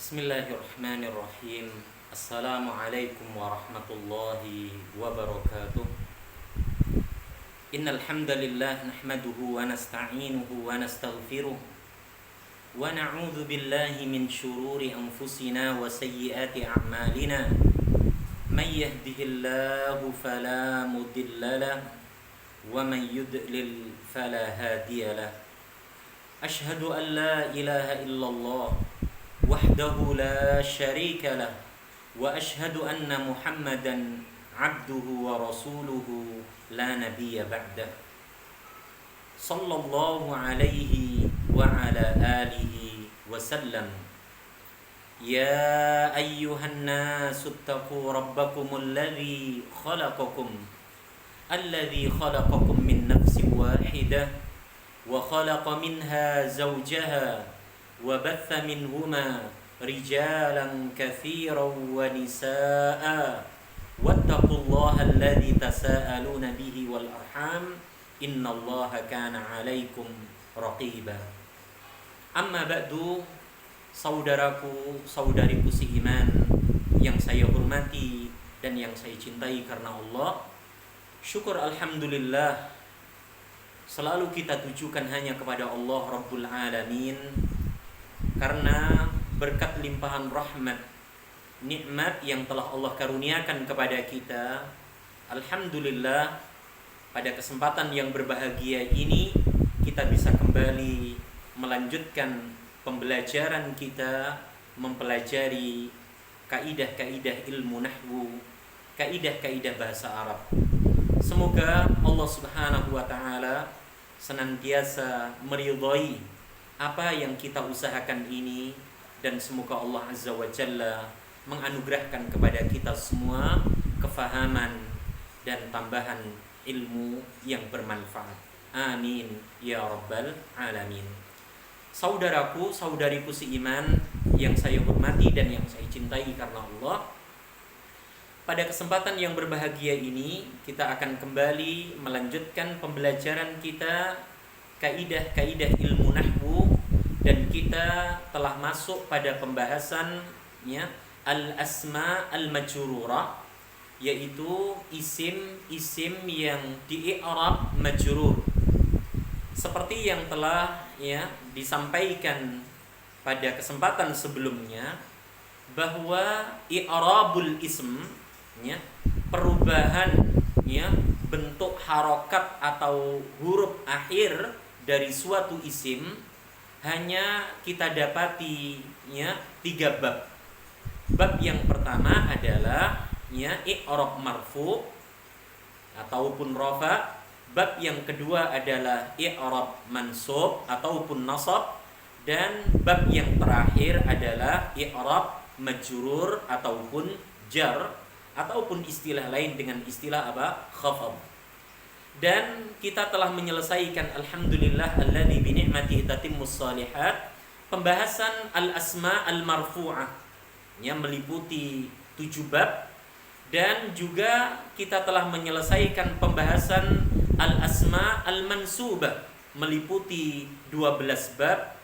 Bismillahirrahmanirrahim. Assalamualaikum warahmatullahi wabarakatuh. Innal hamdalillah nahmaduhu wa nasta'inuhu wa nastaghfiruh wa na'udzu billahi min shururi anfusina wa sayyiati a'malina. May yahdihillahu fala mudilla lahu wa may yudlil fala hadiya lahu. Ashhadu an la ilaha illallah wahdahu la syarika lah wa ashhadu anna Muhammadan abduhu wa rasuluhu la nabiyya ba'dah. Sallallahu alaihi wa ala alihi wa sallam. Ya ayyuhan nasu ittaqu rabbakumul ladzi khalaqakum min nafsin wahidah wa khalaqa minha zawjaha وبث منهما رجالا كثيرا ونساء واتقوا الله الذي تساءلون به والأرحام إن الله كان عليكم رقيبا. Amma ba'du, saudaraku, saudariku seiman yang saya hormati dan yang saya cintai karena Allah, syukur alhamdulillah selalu kita tujukan hanya kepada Allah Rabbul Alamin. Karena berkat limpahan rahmat, nikmat yang telah Allah karuniakan kepada kita, alhamdulillah pada kesempatan yang berbahagia ini kita bisa kembali melanjutkan pembelajaran kita mempelajari kaidah-kaidah ilmu nahwu, kaidah-kaidah bahasa Arab. Semoga Allah Subhanahu wa taala senantiasa meridhai apa yang kita usahakan ini, dan semoga Allah Azza wa Jalla menganugerahkan kepada kita semua kefahaman dan tambahan ilmu yang bermanfaat. Amin ya rabbal alamin. Saudaraku, saudariku seiman yang saya hormati dan yang saya cintai karena Allah, pada kesempatan yang berbahagia ini kita akan kembali melanjutkan pembelajaran kita kaidah-kaidah ilmu nahwu, dan kita telah masuk pada pembahasannya al-asma al-majrurah, yaitu isim-isim yang di-i'rab majrur. Seperti yang telah disampaikan pada kesempatan sebelumnya, bahwa i'rabul ism, perubahan bentuk harokat atau huruf akhir dari suatu isim hanya kita dapati 3 bab. Bab yang pertama adalah i'rab marfu ataupun rafa. Bab yang kedua adalah i'rab mansub ataupun nasab, dan bab yang terakhir adalah i'rab majrur ataupun jar, ataupun istilah lain dengan istilah khafad. Dan kita telah menyelesaikan alhamdulillah alladzi bi ni'matihi tatimmus shalihat, pembahasan al-asma al-marfu'ah yang meliputi 7 bab, dan juga kita telah menyelesaikan pembahasan al-asma al-mansubah meliputi 12 bab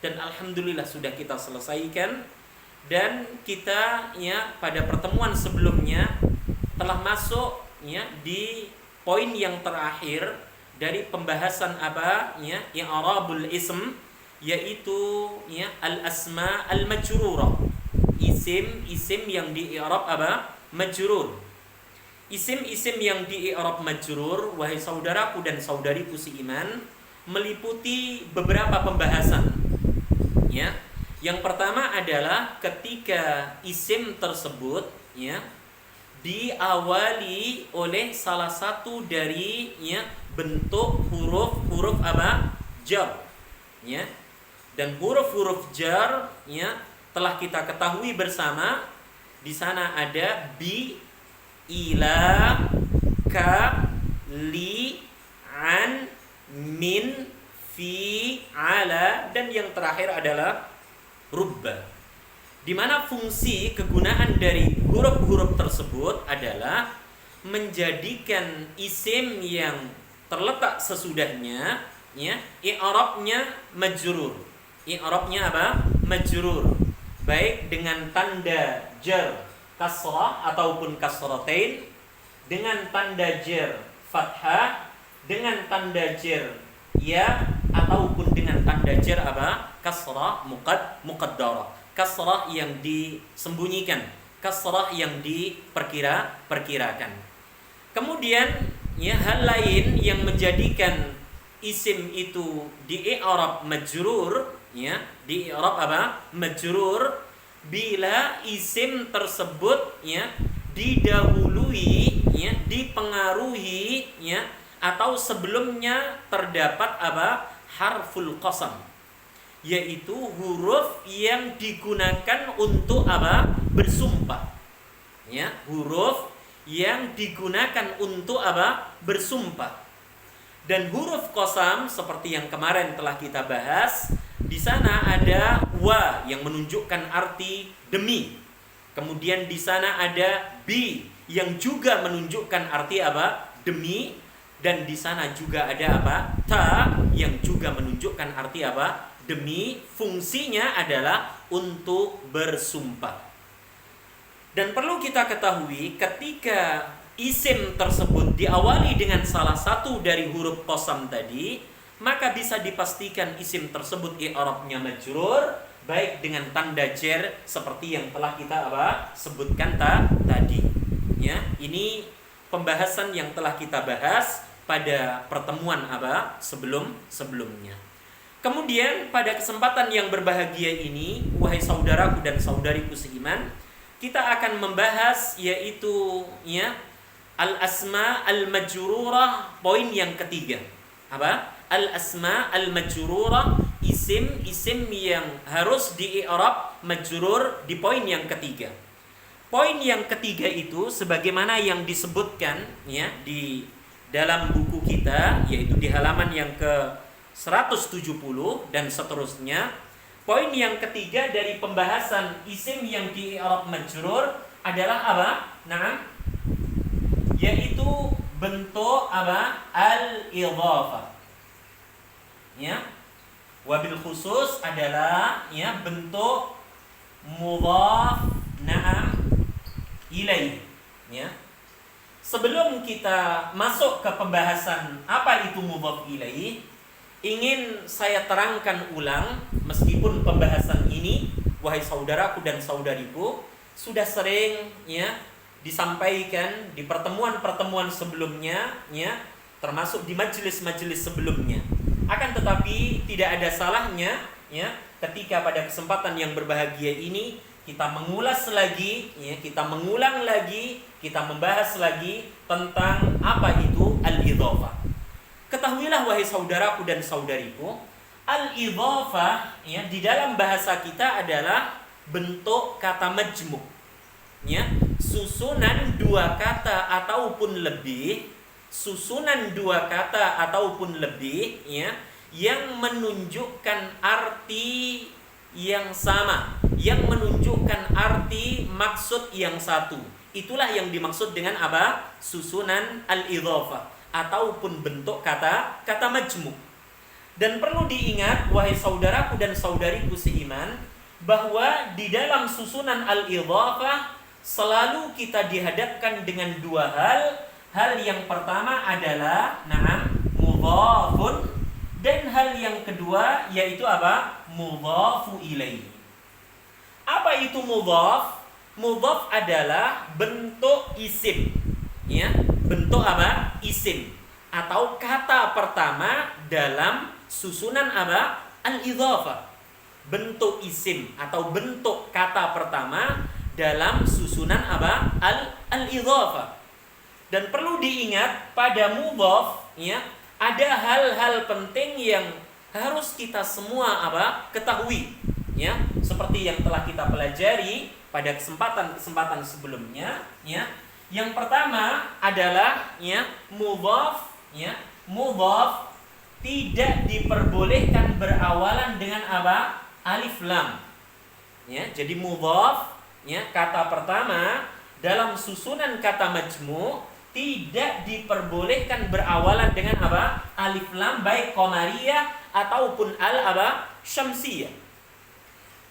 dan alhamdulillah sudah kita selesaikan. Dan kita pada pertemuan sebelumnya telah masuk di poin yang terakhir dari pembahasan i'rabul ism, yaitu al-asma al-majrurah, isim-isim yang di-i'rab majrur. Isim-isim yang di-i'rab majrur, wahai saudaraku dan saudariku seiman, meliputi beberapa pembahasan. Yang pertama adalah ketika isim tersebut diawali oleh salah satu dari bentuk huruf-huruf jar, dan huruf-huruf jar telah kita ketahui bersama. Di sana ada bi, ila, ka, li, an, min, fi, ala, dan yang terakhir adalah rubba. Di mana fungsi kegunaan dari huruf-huruf tersebut adalah menjadikan isim yang terletak sesudahnya i'rabnya majrur. I'rabnya majrur. baik dengan tanda jar kasrah ataupun kasratain, dengan tanda jar fathah, dengan tanda jar ya, ataupun dengan tanda jar apa? Kasrah muqaddarah. Kasrah yang disembunyikan, kasrah yang diperkirakan. Kemudian ya, hal lain yang menjadikan isim itu di i'rab majrur, ya, di i'rab apa? Majrur, bila isim tersebut ya didahului, ya, dipengaruhi, ya, atau sebelumnya terdapat apa? Harful qasam, yaitu huruf yang digunakan untuk apa? Bersumpah. Ya, huruf yang digunakan untuk apa? Bersumpah. Dan huruf qasam seperti yang kemarin telah kita bahas, di sana ada wa yang menunjukkan arti demi. Kemudian di sana ada bi yang juga menunjukkan arti apa? Demi. Dan di sana juga ada apa? Ta yang juga menunjukkan arti apa? Demi. Fungsinya adalah untuk bersumpah. Dan perlu kita ketahui, ketika isim tersebut diawali dengan salah satu dari huruf qasam tadi, maka bisa dipastikan isim tersebut i'rabnya majrur, baik dengan tanda jar seperti yang telah kita apa? Sebutkan tadi. Ya, ini pembahasan yang telah kita bahas pada pertemuan apa? Sebelumnya. Kemudian pada kesempatan yang berbahagia ini, wahai saudaraku dan saudariku seiman, kita akan membahas yaitu ya al-asma al-majrurah, poin yang ketiga. Apa? Al-asma al-majrurah, isim-isim yang harus di-i'rab majrur di poin yang ketiga. Poin yang ketiga itu sebagaimana yang disebutkan ya di dalam buku kita, yaitu di halaman yang ke 170 dan seterusnya. Poin yang ketiga dari pembahasan isim yang di-i'rab majrur adalah apa? Nah, yaitu bentuk apa? Al-idhafah. Ya. Wabil khusus adalah ya bentuk mudhaf ilaih. Ya. Sebelum kita masuk ke pembahasan apa itu mudhaf ilaih, ingin saya terangkan ulang, meskipun pembahasan ini wahai saudaraku dan saudariku sudah sering ya disampaikan di pertemuan-pertemuan sebelumnya ya, termasuk di majelis-majelis sebelumnya. Akan tetapi tidak ada salahnya ya ketika pada kesempatan yang berbahagia ini kita mengulas lagi ya, kita mengulang lagi, kita membahas lagi tentang apa itu al-idhafah. Ketahuilah wahai saudaraku dan saudariku, al-idhafah ya di dalam bahasa kita adalah bentuk kata majmu'. Ya, susunan dua kata ataupun lebih, susunan dua kata ataupun lebih ya yang menunjukkan arti yang sama, yang menunjukkan arti maksud yang satu. Itulah yang dimaksud dengan apa? Susunan al-idhafah ataupun bentuk kata majmu'. Dan perlu diingat wahai saudaraku dan saudariku seiman, bahwa di dalam susunan al-idhafah selalu kita dihadapkan dengan dua hal. Hal yang pertama adalah mudhafun, dan hal yang kedua yaitu apa? Mudhafu ilaih. Apa itu mudhaf? Mudhaf adalah bentuk isim. Ya, bentuk apa? Isim atau kata pertama dalam susunan apa? Al-idhafah. Bentuk isim atau bentuk kata pertama dalam susunan apa? Al-idhafah. Dan perlu diingat pada mudhaf ya, ada hal-hal penting yang harus kita semua apa? Ketahui ya, seperti yang telah kita pelajari pada kesempatan sebelumnya ya. Yang pertama adalah ya mudhaf ya, mudhaf tidak diperbolehkan berawalan dengan apa? Alif lam. Ya, jadi mudhaf ya, kata pertama dalam susunan kata majmu' tidak diperbolehkan berawalan dengan apa? Alif lam, baik qamariyah ataupun al apa? Syamsiyah.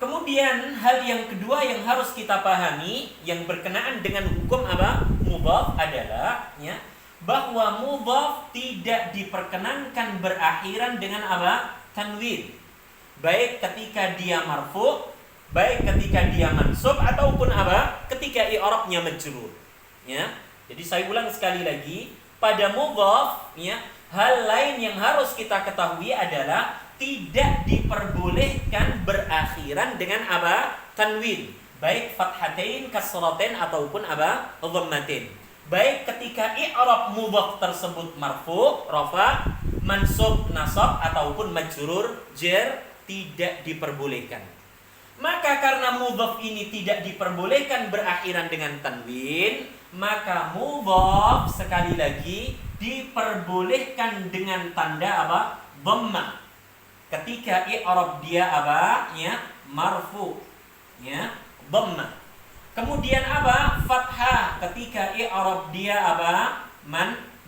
Kemudian hal yang kedua yang harus kita pahami yang berkenaan dengan hukum apa? Mudhaf adalah bahwa mudhaf tidak diperkenankan berakhiran dengan apa? Tanwin. Baik ketika dia marfu, baik ketika dia mansub ataupun apa? Ketika i'rabnya majrur. Jadi saya ulang sekali lagi, pada mudhaf hal lain yang harus kita ketahui adalah tidak diperbolehkan berakhiran dengan apa? Tanwin. Baik fathatain, kasratain ataupun apa? Dhammatain. Baik ketika i'rab mudhaf tersebut marfu, rafa, mansub, nasab ataupun majrur, jar tidak diperbolehkan. Maka karena mudhaf ini tidak diperbolehkan berakhiran dengan tanwin, maka mudhaf sekali lagi diperbolehkan dengan tanda apa? Dhammah. Ketika i'rab dia apa? Marfu. Dhammah. Kemudian apa? Fathah ketika i'rab dia apa?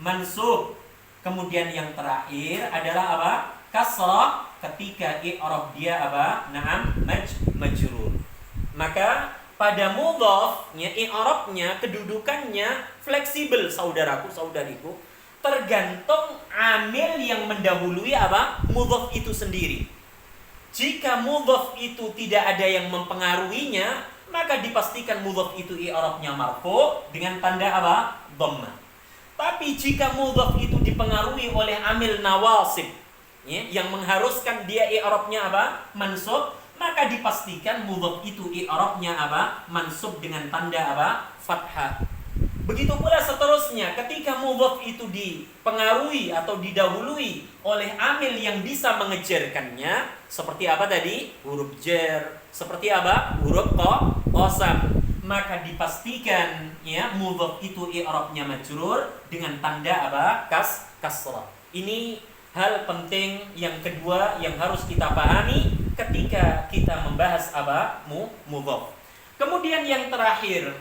Mansub. Kemudian yang terakhir adalah apa? Kasrah ketika i'rab dia apa? Majrur. Maka pada mudhaf i'rabnya, kedudukannya fleksibel saudaraku, saudariku, tergantung amil yang mendahului apa? Mudhaf itu sendiri. Jika mudhaf itu tidak ada yang mempengaruhinya, maka dipastikan mudhaf itu i'rabnya marfu dengan tanda apa? Dhammah. Tapi jika mudhaf itu dipengaruhi oleh amil nawasib yang mengharuskan dia i'rabnya apa? Mansub, maka dipastikan mudhaf itu i'rabnya apa? Mansub dengan tanda apa? Fathah. Begitu pula seterusnya, ketika mudhaf itu dipengaruhi atau didahului oleh amil yang bisa mengejarkannya, seperti apa tadi? Huruf jar, seperti apa? Huruf qasam, maka dipastikan mudhaf itu i'rabnya majrur dengan tanda apa? Kasrah. Ini hal penting yang kedua yang harus kita pahami ketika kita membahas apa? Mudhaf. Kemudian yang terakhir,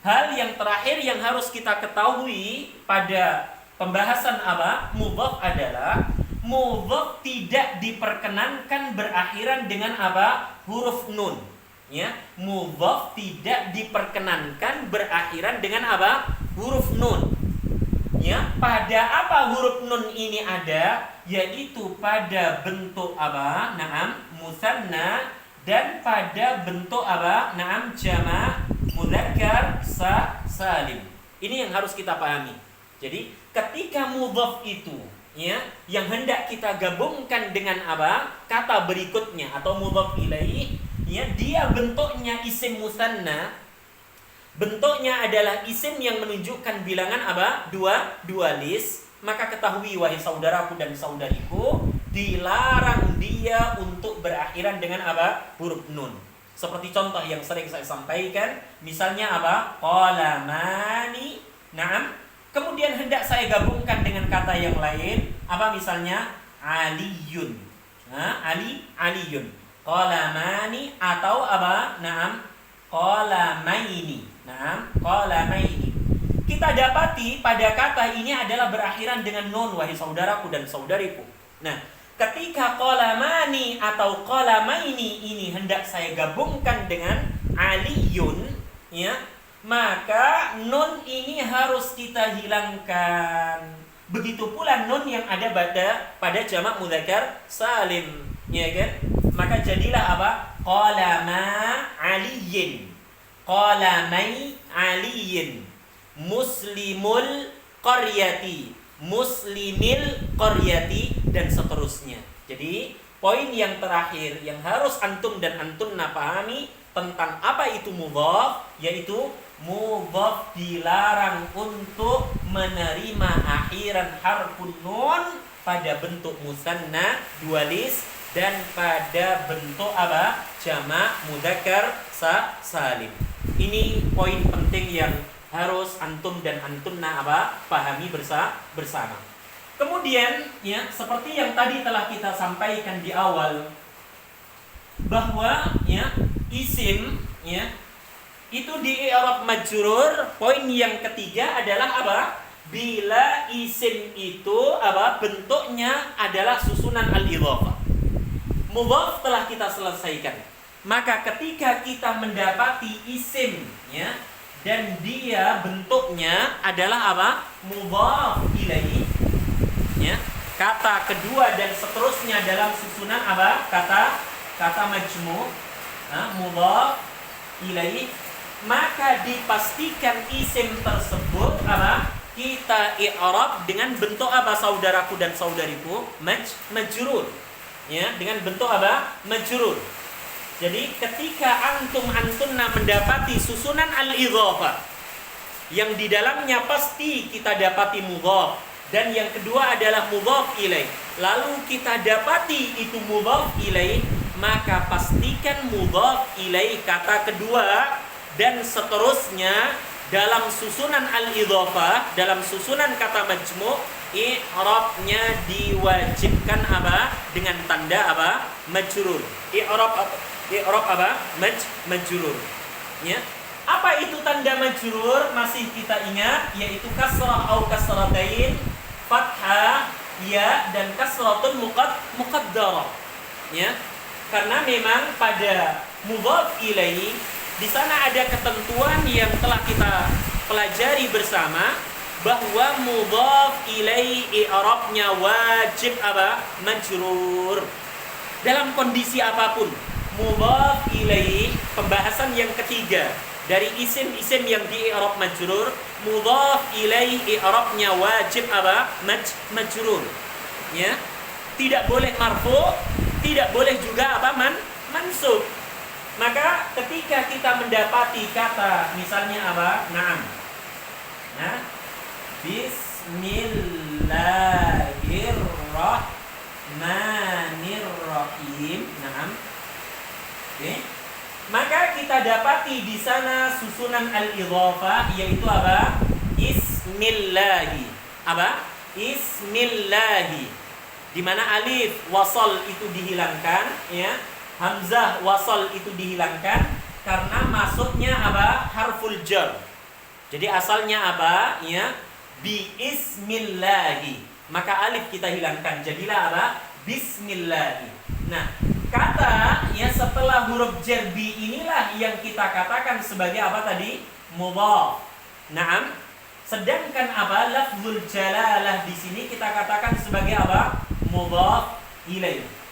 hal yang terakhir yang harus kita ketahui pada pembahasan apa? Mudhaf adalah mudhaf tidak diperkenankan berakhiran dengan apa? Huruf nun. Mudhaf tidak diperkenankan berakhiran dengan apa? Huruf nun. Pada apa huruf nun ini ada? Yaitu pada bentuk apa? Musanna, dan pada bentuk apa? Jama' mudzakkar salim. Ini yang harus kita pahami. Jadi ketika mudhaf itu yang hendak kita gabungkan dengan apa? Kata berikutnya atau mudhaf ilaih, dia bentuknya isim musanna. Bentuknya adalah isim yang menunjukkan bilangan apa? Dualis. Maka ketahui wahai saudaraku dan saudariku, dilarang dia untuk berakhiran dengan apa? Huruf nun. Seperti contoh yang sering saya sampaikan, misalnya apa? Qalamani. Kemudian hendak saya gabungkan dengan kata yang lain, apa misalnya? Aliyun. Aliyun. Qalamani atau apa? Qalamaini. Qalamaini. Kita dapati pada kata ini adalah berakhiran dengan nun, wahai saudaraku dan saudariku. Nah, ketika qalamani atau qalamaini ini hendak saya gabungkan dengan aliyun, maka nun ini harus kita hilangkan. Begitu pula nun yang ada pada jamak mudzakkar salim, kan? Maka jadilah apa? Qalama aliyin, qalamai aliyin, muslimul qaryati, muslimil qaryati, dan seterusnya. Jadi poin yang terakhir yang harus antum dan antunna pahami tentang apa itu mudhaf, yaitu mudhaf dilarang untuk menerima akhiran harfun nun pada bentuk musanna dualis dan pada bentuk apa? Jamak mudzakkar salim. Ini poin penting yang harus antum dan antunna apa? Pahami bersama. Kemudian seperti yang tadi telah kita sampaikan di awal, bahwa isim itu di i'rab majrur, poin yang ketiga adalah apa? Bila isim itu apa? Bentuknya adalah susunan al-idhafah. Mudhaf telah kita selesaikan. Maka ketika kita mendapati isim, ya, dan dia bentuknya adalah apa? Mudhaf ilaih, ya. Kata kedua dan seterusnya dalam susunan apa? Kata majmu', mudhaf ilaih, maka dipastikan isim tersebut apa? Kita i'rab dengan bentuk apa, saudaraku dan saudariku? Majrur. Ya, dengan bentuk apa? Majrur. Jadi ketika antunna mendapati susunan al-idhafah yang di dalamnya pasti kita dapati mudhaf, dan yang kedua adalah mudhaf ilaih, lalu kita dapati itu mudhaf ilaih, maka pastikan mudhaf ilaih kata kedua dan seterusnya dalam susunan al-idhafah, dalam susunan kata majmu', i'rabnya diwajibkan apa? Dengan tanda apa? Majrur. I'rab apa? Majrur. Ya. Apa itu tanda majrur? Masih kita ingat, yaitu kasrah atau kasratain, fathah, ya, dan kasratun muqaddarah. Ya. Karena memang pada mudhaf ilaih di sana ada ketentuan yang telah kita pelajari bersama, bahwa mudhaf ilaih i'rabnya wajib apa? Majrur. Dalam kondisi apapun, mudhaf ilaih, pembahasan yang ketiga dari isim-isim yang di-i'rab majrur, mudhaf ilaih i'rabnya wajib apa? Majrur. Ya. Tidak boleh marfu', tidak boleh juga apa? Mansub. Maka ketika kita mendapati kata misalnya apa? Naam. Nah, Bismillahirrahmanirrahim. Naam. Oke. Maka kita dapati di sana susunan al-idhafah, yaitu apa? Ismillahi. Apa? Ismillahi. Di mana alif wasal itu dihilangkan, ya. Hamzah wasal itu dihilangkan karena masuknya apa? Harful jar. Jadi asalnya apa? Ya, bi ismillahi. Maka alif kita hilangkan, jadilah apa? Bismillahi. Nah, kata ya setelah huruf jar bi inilah yang kita katakan sebagai apa tadi? Mudhaf. Naam. Sedangkan apa? Lafzul jalalah di sini kita katakan sebagai apa? Mudhaf ilaih.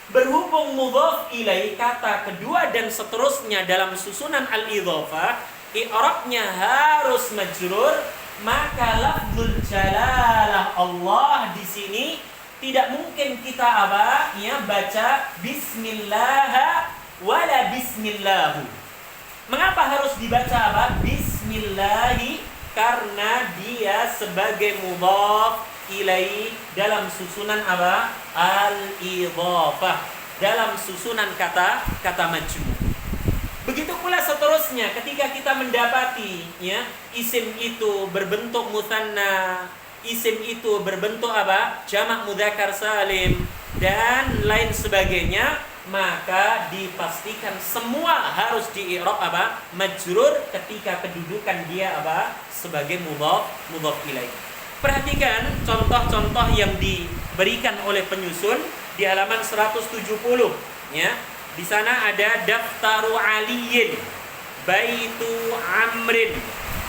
Berhubung mudhaf ilaih kata kedua dan seterusnya dalam susunan al-idhafah i'rabnya harus majrur, maka lafzul jalalah Allah di sini tidak mungkin kita apa? Ya, baca bismillah wala bismillahu. Mengapa harus dibaca apa? Bismillahi? Karena dia sebagai mudhaf ilaih dalam susunan apa? Al-idhafah, dalam susunan kata majmu'. Begitu pula seterusnya ketika kita mendapati ya isim itu berbentuk mutsanna, isim itu berbentuk apa? Jamak mudzakkar salim dan lain sebagainya, maka dipastikan semua harus di-i'rab apa? Majrur ketika kedudukan dia apa? Sebagai mudhaf ilaih. Perhatikan contoh-contoh yang diberikan oleh penyusun di halaman 170, ya. Di sana ada daftaru aliyin, baitu amrin,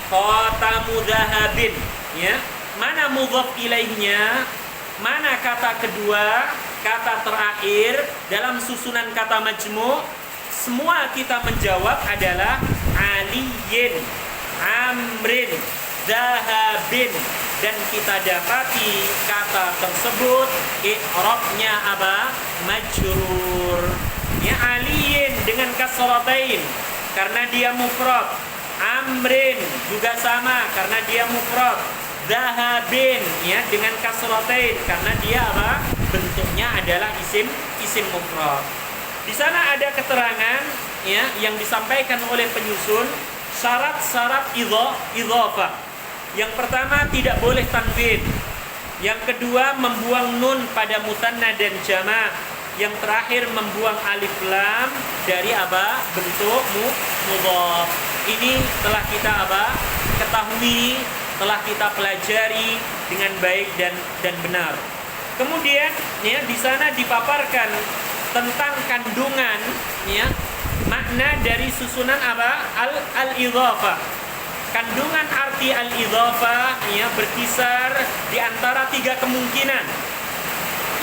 khatamu dhahabin, ya. Mana mudhaf ilaihnya? Mana kata kedua, kata terakhir dalam susunan kata majmu'? Semua kita menjawab adalah aliyin, amrin, dhahabin, dan kita dapati kata tersebut i'rabnya apa? Majrur. Ya, aliyin dengan kasratain karena dia mufrad, amrin juga sama karena dia mufrad, dhahabin ya dengan kasratain karena dia apa? Bentuknya adalah isim mufrad. Di sana ada keterangan ya yang disampaikan oleh penyusun syarat-syarat idhafah. Yang pertama, tidak boleh tanwin. Yang kedua, membuang nun pada mutsanna dan jamak. Yang terakhir, membuang alif lam dari apa? Bentuk mudhaf. Ini telah kita apa? Ketahui, telah kita pelajari dengan baik dan benar. Kemudian ya di sana dipaparkan tentang kandungan ya makna dari susunan apa? Al-idhafah. Kandungan arti al-idhafah ya berkisar di antara 3 kemungkinan.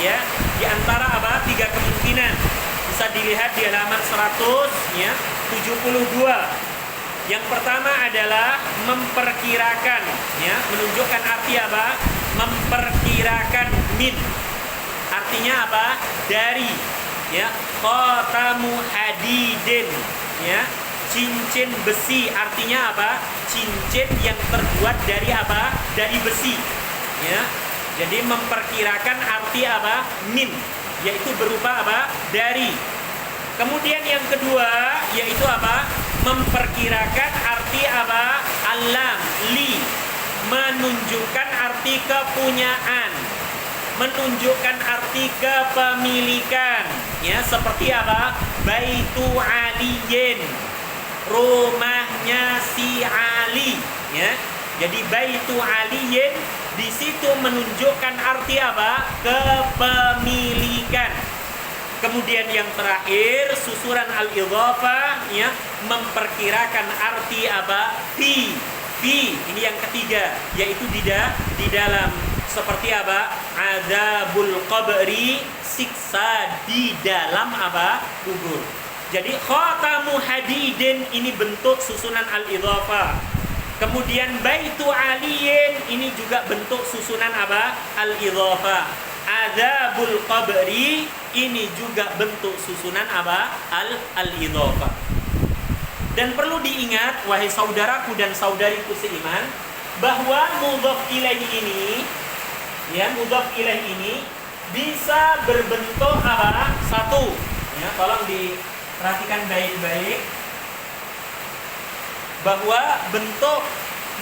Ya, di antara apa? 3 kemungkinan. Bisa dilihat di halaman 100 ya, 72. Yang pertama adalah memperkirakan ya, menunjukkan arti apa? Memperkirakan min. Artinya apa? Dari ya, khatamu hadidin ya, cincin besi. Artinya apa? Cincin yang terbuat dari apa? Dari besi ya. Jadi memperkirakan arti apa? Min, yaitu berupa apa? Dari. Kemudian yang kedua yaitu apa? Memperkirakan arti apa? Alam, li, menunjukkan arti kepunyaan, menunjukkan arti kepemilikan ya, seperti apa? Baitu aliyin, rumahnya si Ali ya. Jadi baitu aliyin di situ menunjukkan arti apa? Kepemilikan. Kemudian yang terakhir susunan al-idhafah ya, memperkirakan arti apa? Fi. Ini yang ketiga, yaitu di dalam, seperti apa? Adzabul qabri, siksa di dalam apa? Kubur. Jadi khatamu hadidin ini bentuk susunan al-idhafah. Kemudian baitu aliyin ini juga bentuk susunan apa? Al-idhafah. Adzabul qabri ini juga bentuk susunan apa? Al-idhafah. Dan perlu diingat wahai saudaraku dan saudariku seiman, bahwa mudhaf ilaih ini ya, mudhaf ilaih ini bisa berbentuk apa? Satu ya, tolong diperhatikan baik-baik bahwa bentuk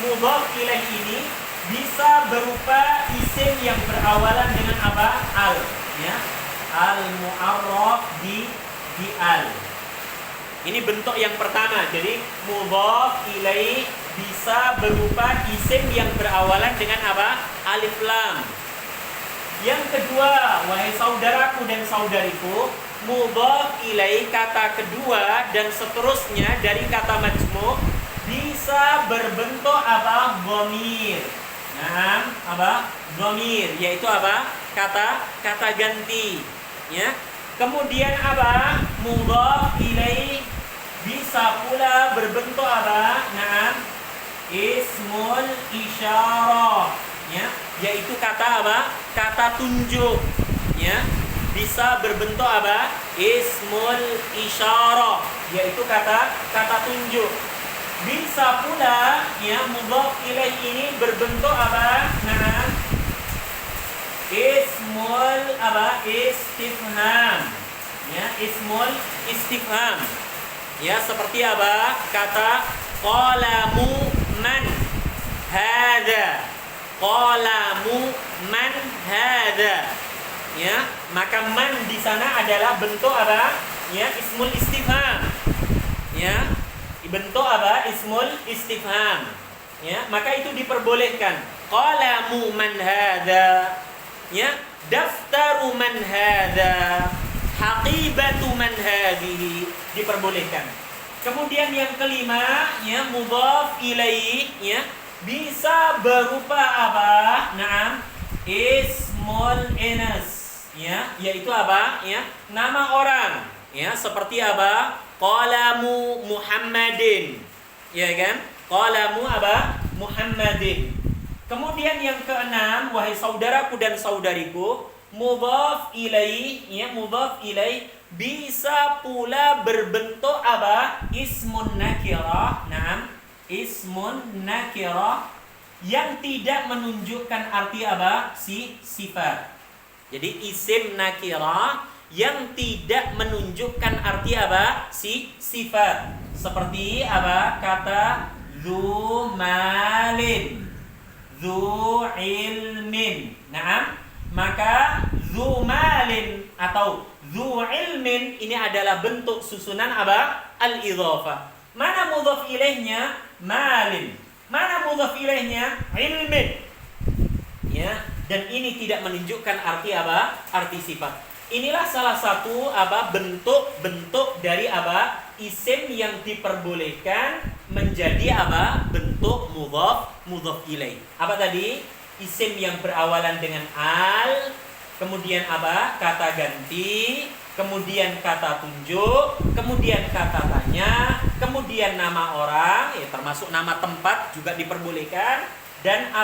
mudhaf ilaih ini bisa berupa isim yang berawalan dengan apa? Al ya, al mu'arraf di al. Ini bentuk yang pertama. Jadi mudhaf ilaih bisa berupa isim yang berawalan dengan apa? Alif lam. Yang kedua, wahai saudaraku dan saudariku, mudhaf ilaih kata kedua dan seterusnya dari kata majmu' bisa berbentuk apa? Dhamir. Nah, apa? Dhamir, yaitu apa? Kata ganti ya. Kemudian apa? Mudhaf ilaih bisa pula berbentuk apa? Nah, ismul isyarah ya, yaitu kata apa? Kata tunjuk ya. Bisa berbentuk apa? Ismul isyarah, yaitu kata tunjuk. Bisa pula ya mudhaf ilaih ini berbentuk apa? Nah, ismul apa? Istifham ya, ismul istifham ya, seperti apa? Kata qalamu man hadza, qalamu man hadza ya. Maka man di sana adalah bentuk apa? Ya, ismul istifham ya, bentuk apa? Ismul istifham ya. Maka itu diperbolehkan. Qalamu man hadza ya, daftaru man hadza, haqibatu man hadhihi, diperbolehkan. Kemudian yang kelima ya, mudhaf ilaih ya bisa berupa apa? Naam, ismul inas ya, yaitu apa? Ya, nama orang ya, seperti apa? Qalamu Muhammadin ya kan? Qalamu apa? Muhammadin. Kemudian yang keenam, wahai saudaraku dan saudariku, mudhaf ilaih ya, mudhaf ilaih bisa pula berbentuk apa? Ismun nakirah. Naam, ismun nakirah yang tidak menunjukkan arti apa? Sifat. Jadi isim nakirah yang tidak menunjukkan arti apa? Sifat. Seperti apa? Kata dzu malin, dzu ilmin. Naam, maka dzu malin atau dzu ilmin ini adalah bentuk susunan apa? Al-idhafah. Mana mudhaf ilaihnya? Malin. Mana mudhaf ilaihnya? Ilmin. Ya, dan ini tidak menunjukkan arti apa? Arti sifat. Inilah salah satu bentuk-bentuk dari isim yang diperbolehkan menjadi bentuk mudhaf ilaih. Apa tadi? Isim yang berawalan dengan al, kemudian kata ganti, kemudian kata tunjuk, kemudian kata tanya, kemudian nama orang, ya termasuk nama tempat juga diperbolehkan, dan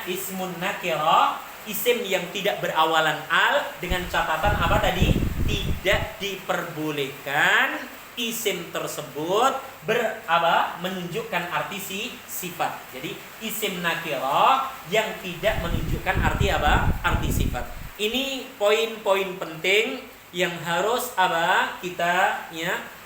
ismun nakirah, isim yang tidak berawalan al, dengan catatan tadi? Tidak diperbolehkan isim tersebut menunjukkan arti sifat. Jadi isim nakirah yang tidak menunjukkan arti arti sifat. Ini poin-poin penting yang harus kita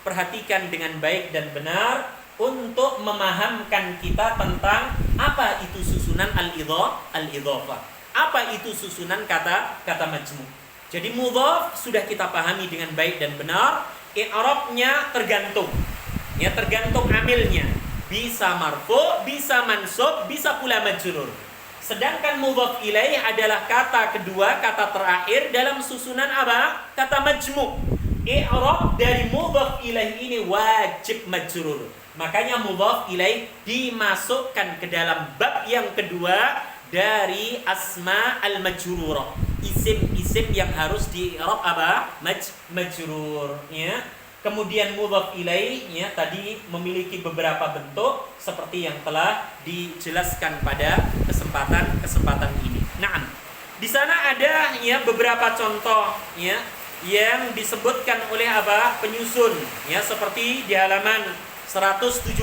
perhatikan dengan baik dan benar untuk memahamkan kita tentang apa itu susunan al-idhofah. Apa itu susunan kata majmu'. Jadi mudhaf sudah kita pahami dengan baik dan benar. I'rabnya tergantung. Ya, tergantung amilnya. Bisa marfu', bisa mansub, bisa pula majrur. Sedangkan mudhaf ilaih adalah kata kedua, kata terakhir dalam susunan kata majmu'. I'rab dari mudhaf ilaih ini wajib majrur. Makanya mudhaf ilaih dimasukkan ke dalam bab yang kedua dari asma al-majrurah. Isim-isim yang harus di-i'rab majrur, ya. Kemudian mudhaf ilaih tadi memiliki beberapa bentuk seperti yang telah dijelaskan pada kesempatan ini. Nah, di sana ada beberapa contoh yang disebutkan oleh penyusun seperti di halaman 172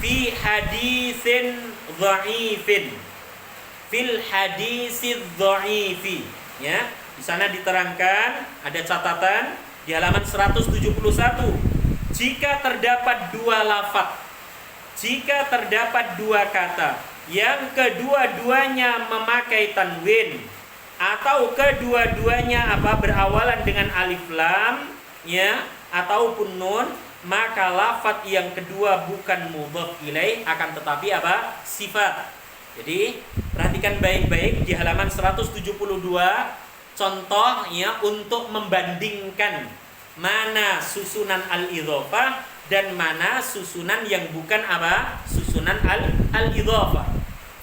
fi haditsin dha'ifin fil hadisid dha'ifi. Di sana diterangkan, ada catatan di halaman 171. Jika terdapat dua lafaz, jika terdapat dua kata yang kedua-duanya memakai tanwin atau kedua-duanya berawalan dengan alif lam ataupun nun, maka lafaz yang kedua bukan mudhaf ilaih, akan tetapi sifat. Jadi perhatikan baik-baik di halaman 172 contoh untuk membandingkan mana susunan al-idhofah dan mana susunan yang bukan susunan al-idhofah.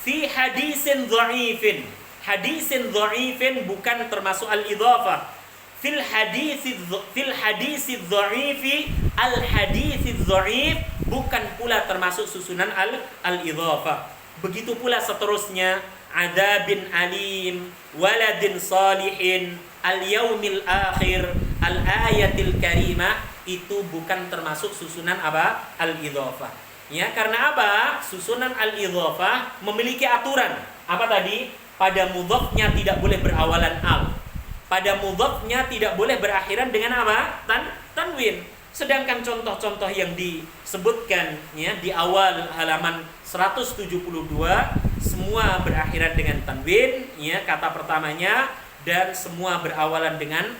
Fi hadisin dha'ifin. Hadisin dha'ifin bukan termasuk al-idhofah. Fil hadisi dha'ifi, al-hadisi dha'if bukan pula termasuk susunan al-idhofah. Begitu pula seterusnya, adabin alim, waladin salihin, al-yaumil akhir, al-ayatil karimah, itu bukan termasuk susunan al-idhofah. Karena susunan al-idhofah memiliki aturan. Apa tadi? Pada mudhafnya tidak boleh berawalan al. Pada mudhafnya tidak boleh berakhiran dengan tanwin. Sedangkan contoh-contoh yang disebutkan di awal halaman 172 semua berakhiran dengan tanwin, kata pertamanya, dan semua berawalan dengan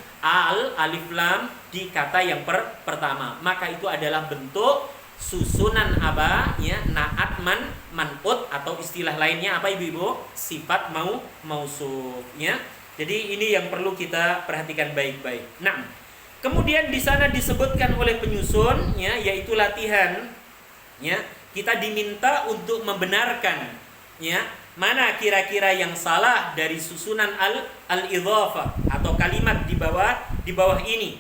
alif lam di kata yang pertama. Maka itu adalah bentuk susunan naat man'ut, atau istilah lainnya Ibu-ibu? Sifat mausuf, Jadi ini yang perlu kita perhatikan baik-baik. Nah, kemudian di sana disebutkan oleh penyusun yaitu latihan. Kita diminta untuk membenarkan mana kira-kira yang salah dari susunan al-idhofah atau kalimat di bawah ini.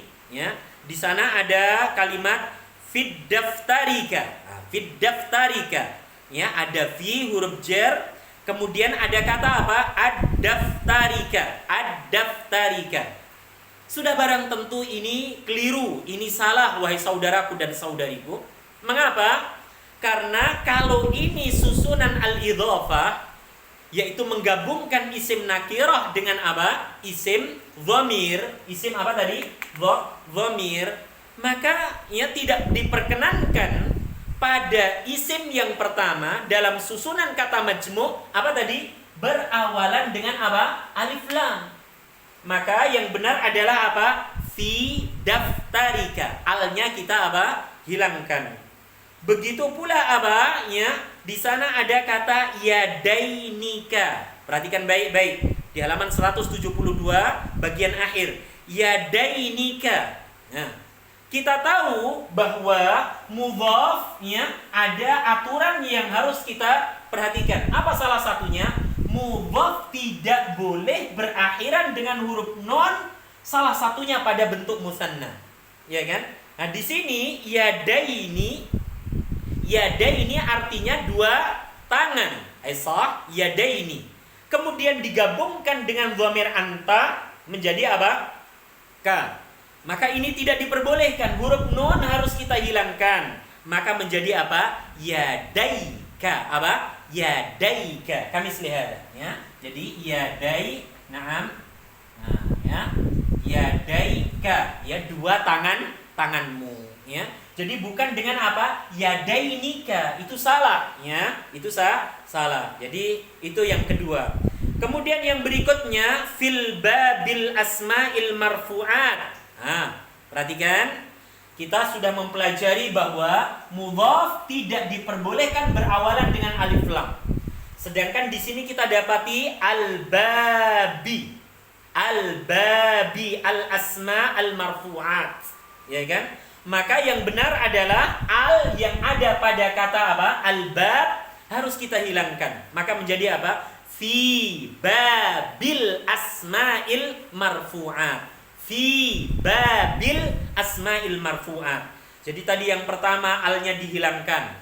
Di sana ada kalimat fid daftarika. Fid daftarika. Ada fi huruf jar. Kemudian ada kata ad-daftarika. Ad-daftarika. Sudah barang tentu ini keliru, ini salah, wahai saudaraku dan saudariku. Mengapa? Karena kalau ini susunan al-idhofah, yaitu menggabungkan isim nakirah dengan isim dhamir. Isim tadi? Dhamir. Maka tidak diperkenankan pada isim yang pertama dalam susunan kata majmu' tadi? Berawalan dengan alif lam. Maka yang benar adalah fi daftarika. Alnya kita hilangkan. Begitu pula di sana ada kata yadainika. Perhatikan baik-baik. di halaman 172 bagian akhir. Yadainika. Nah, kita tahu bahwa mudhaf ya ada aturan yang harus kita perhatikan. Apa salah satunya? Mudhaf tidak boleh berakhiran dengan huruf non, salah satunya pada bentuk musanna. Ya kan? Nah, di sini yadaini artinya dua tangan. Aisah yadaini. Kemudian digabungkan dengan dhamir anta menjadi apa? Ka. Maka ini tidak diperbolehkan. Huruf nun harus kita hilangkan. Maka menjadi apa? Yadaika. Apa? Yadaika. Kami lihat ya. Jadi yadai, na'am. Nah, ya. Yadaika, ya dua tanganmu, ya. Jadi bukan dengan apa? Yadainika. Itu salah, ya. Itu salah. Jadi itu yang kedua. Kemudian yang berikutnya fil babil asma'il marfu'at. Nah, perhatikan, kita sudah mempelajari bahwa mudhaf tidak diperbolehkan berawalan dengan alif lam. Sedangkan di sini kita dapati al-babi al-asma al-marfu'at. Ya kan? Maka yang benar adalah al yang ada pada kata apa? Al-bab harus kita hilangkan. Maka menjadi apa? Fi babil asma'il marfu'at. Fi babil asma'il marfu'at. Jadi tadi yang pertama alnya dihilangkan.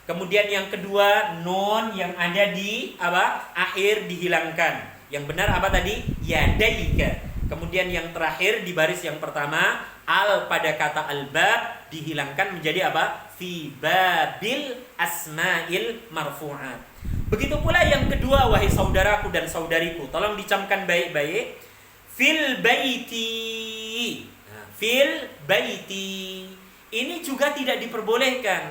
Kemudian yang kedua nun yang ada di apa? Akhir dihilangkan. Yang benar apa tadi? Yadaika. Kemudian yang terakhir di baris yang pertama al pada kata al-bab dihilangkan menjadi apa? Fi babil asma'il marfu'at. Begitu pula yang kedua, wahai saudaraku dan saudariku, tolong dicamkan baik-baik. Fil baiti. Nah, fil baiti. Ini juga tidak diperbolehkan.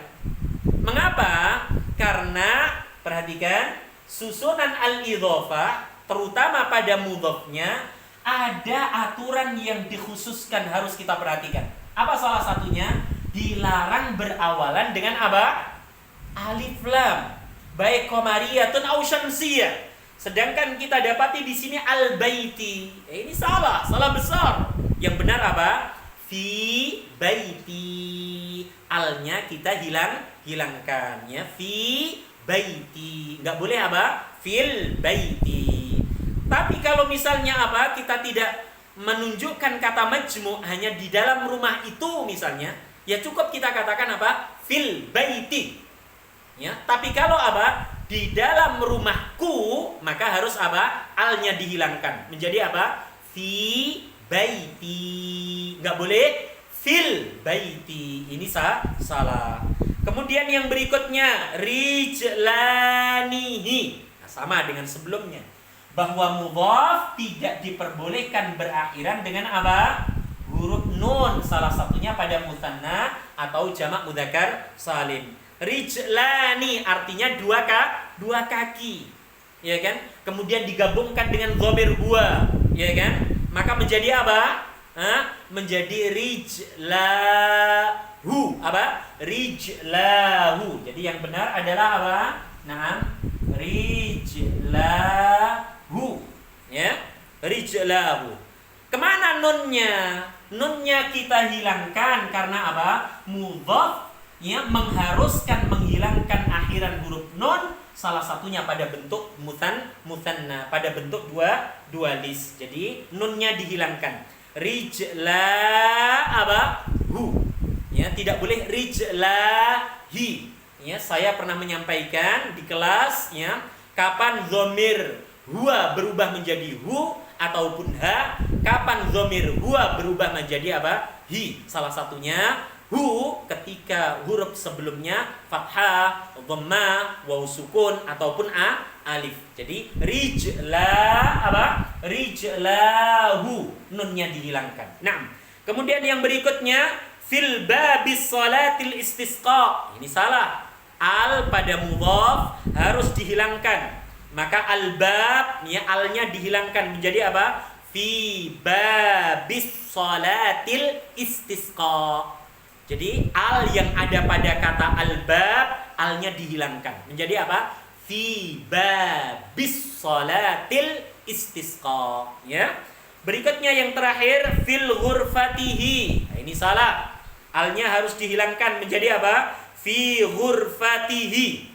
Mengapa? Karena perhatikan susunan al-idhofah terutama pada mudhafnya ada aturan yang dikhususkan harus kita perhatikan. Apa salah satunya? Dilarang berawalan dengan apa? Alif lam. Baik qamariyatun au syamsiyah. Sedangkan kita dapati di sini al-baiti. Ini salah besar. Yang benar apa? Fi baiti. Alnya kita hilangkan ya. Fi baiti. Enggak boleh apa? Fil baiti. Tapi kalau misalnya apa? Kita tidak menunjukkan kata majmu' hanya di dalam rumah itu misalnya, ya cukup kita katakan apa? Fil baiti. Ya, tapi kalau apa? Di dalam rumahku, maka harus apa? Alnya dihilangkan. Menjadi apa? Fi baiti. Enggak boleh fil baiti. Ini salah. Kemudian yang berikutnya rijlanihi. Nah, sama dengan sebelumnya. Bahwa mudhaf tidak diperbolehkan berakhiran dengan apa? Huruf nun. Salah satunya pada mutsanna atau jamak mudzakkar salim. Rijlani artinya dua kaki, ya kan? Kemudian digabungkan dengan dhamir huwa, ya kan? Maka menjadi apa? Menjadi rijlahu. Apa? Rijlahu. Jadi yang benar adalah apa? Naam, rijlahu. Ya, rijlahu. Kemana nunnya? Nunnya kita hilangkan karena apa? Mudhaf ya mengharuskan menghilangkan akhiran huruf nun, salah satunya pada bentuk mutsanna, pada bentuk dualis. Jadi nunnya dihilangkan. Rijla apa? Hu. Ya, tidak boleh rijlahi. Ya, saya pernah menyampaikan di kelas ya, kapan dhamir huwa berubah menjadi hu ataupun ha, kapan dhamir huwa berubah menjadi apa? Hi. Salah satunya hu ketika huruf sebelumnya fathah, dhamma, waw sukun ataupun alif. Jadi rijla apa? Rijlahu, nunnya dihilangkan. Nah, kemudian yang berikutnya fil babis salatil istisqa. Ini salah. Al pada mudhaf harus dihilangkan. Maka al-bab ya alnya dihilangkan menjadi apa? Fi babis salatil istisqa. Jadi al yang ada pada kata al-bab, alnya dihilangkan. Menjadi apa? Fi babis salatil istisqa, ya. Berikutnya yang terakhir fil ghurfatihi. Nah, ini salah. Alnya harus dihilangkan menjadi apa? Fi ghurfatihi.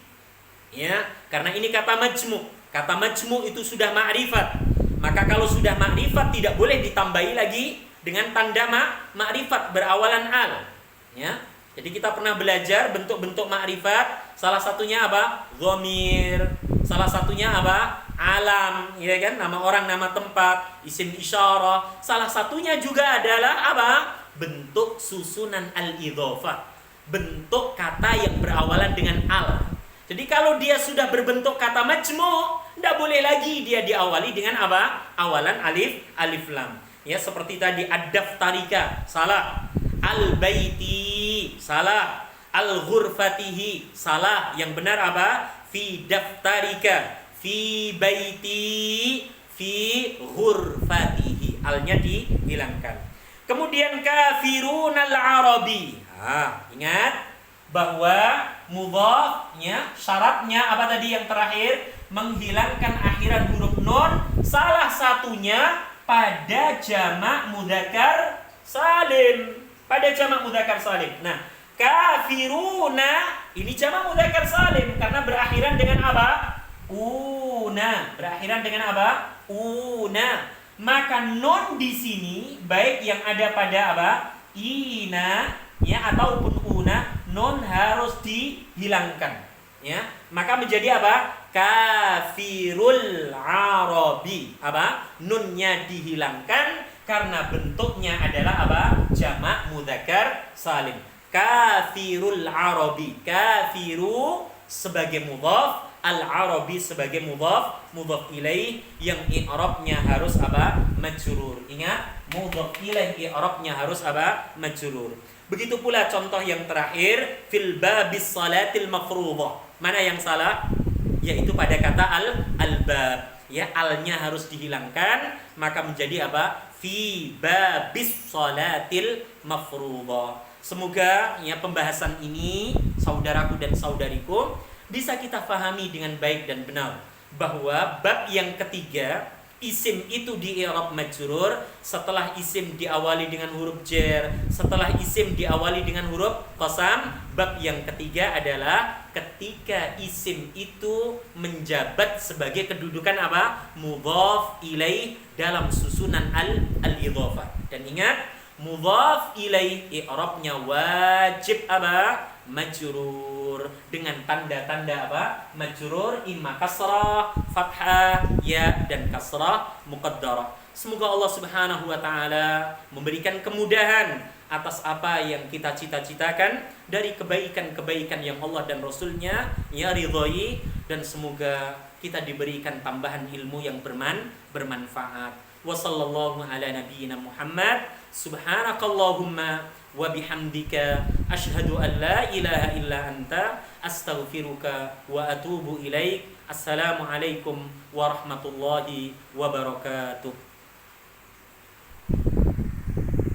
Ya, karena ini kata majmu'. Kata majmu' itu sudah ma'rifat. Maka kalau sudah ma'rifat tidak boleh ditambahi lagi dengan tanda ma'rifat berawalan al. Ya. Jadi kita pernah belajar bentuk-bentuk ma'rifat. Salah satunya apa? Dhamir. Salah satunya apa? Alam, ya kan? Nama orang, nama tempat, isim isyarah. Salah satunya juga adalah apa? Bentuk susunan al-idhofah. Bentuk kata yang berawalan dengan al. Jadi kalau dia sudah berbentuk kata majmu', tidak boleh lagi dia diawali dengan apa? Awalan alif lam. Ya, seperti tadi ad-daftarika, salah. Al-baiti, salah. Al-ghurfatihi, salah. Yang benar apa? Fi daftarika. Fi baiti, fi ghurfatihi. Alnya dihilangkan. Kemudian kafirun al-arabi. Ingat bahwa mudhafnya syaratnya apa tadi yang terakhir? Menghilangkan akhiran huruf nun, salah satunya pada jamak mudzakkar salim. Pada jamak mudzakkar salim. Nah, kafiruna ini jamak mudzakkar salim karena berakhiran dengan apa? Una. Berakhiran dengan apa? Una. Maka non di sini baik yang ada pada apa? Ina ya ataupun una, non harus dihilangkan. Ya. Maka menjadi apa? Kafirul arabi. Apa? Nunnya dihilangkan karena bentuknya adalah apa? Jamak mudzakkar salim. Kafirul arabi. Kafiru sebagai mudhaf, al-arabi sebagai mudhaf ilaih yang i'rabnya harus apa? Majrur. Ingat, mudhaf ilaih i'rabnya harus apa? Majrur. Begitu pula contoh yang terakhir fil babis salatil mafruḍah. Mana yang salah? Yaitu pada kata al-bab. Ya, alnya harus dihilangkan, maka menjadi apa? Fi babis salatil mafruḍah. Semoga ya pembahasan ini saudaraku dan saudariku bisa kita fahami dengan baik dan benar bahwa bab yang ketiga isim itu di i'rab majrur setelah isim diawali dengan huruf jar, setelah isim diawali dengan huruf qasam. Bab yang ketiga adalah ketika isim itu menjabat sebagai kedudukan apa? Mudhaf ilaih dalam susunan al-idhafah. Dan ingat, mudhaf ilaih i'rabnya wajib apa? Majrur dengan tanda-tanda apa? Majrur imma kasrah, fathah, ya dan kasrah muqaddarah. Semoga Allah Subhanahu wa taala memberikan kemudahan atas apa yang kita cita-citakan dari kebaikan-kebaikan yang Allah dan Rasulnya ya ridhoi, dan semoga kita diberikan tambahan ilmu yang bermanfaat. Wa sallallahu ala nabiyyina Muhammad. Subhanakallahumma wa bihamdika asyhadu an la ilaha illa anta astaghfiruka wa atubu ilaik. Assalamualaikum warahmatullahi wabarakatuh.